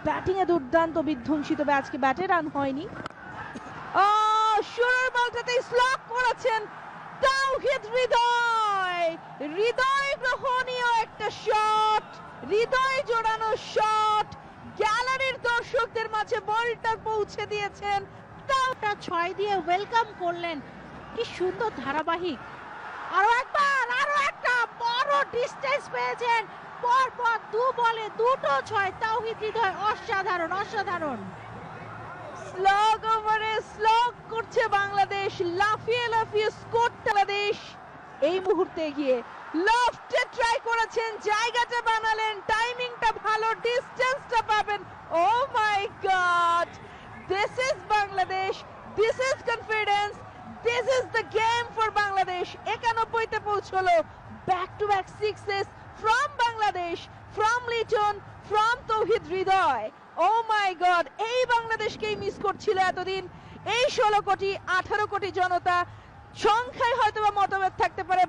Batting এ দুর্দান্ত বিধ্বংসী, তবে আজকে ব্যাটে রান হয়নি। শুরুর বলটাতে স্লগ করেছেন তাওহিদ হৃদয়। হৃদয় গ্রহণীয় একটা শট, হৃদয় জোড়ানো শট, গ্যালারির দর্শকদের মাঝে বলটা পৌঁছে দিয়েছেন। তাওটা 6 দিয়ে ওয়েলকাম করলেন। কি সুন্দর ধারাবাহিক। আরো একটা বড় ডিস্টেন্স পেয়েছেন। পর 2 বলে দুটো 6। তাওহিদ হৃদয় অসাধারণ অসাধারণ। স্লগ ওভারে স্লগ করছে বাংলাদেশ, লাফিয়ে লাফিয়ে স্কোর বাংলাদেশ। এই মুহূর্তে গিয়ে লফটে ট্রাই করেছেন, জায়গাটা বানালেন, টাইমিংটা ভালো, ডিসটেন্সটা পাবেন। Oh my god, this is Bangladesh, this is confidence, this is the game for Bangladesh. 91-তে পৌঁছলো। Back to back sixes from Bangladesh, from Liton, from Towhid Hridoy. O my god, এই বাংলাদেশকেই মিস করছিল এতদিন। এই 16 কোটি 18 কোটি জনতা, সংখ্যায় হয়তোবা মতভেদ থাকতে পারে।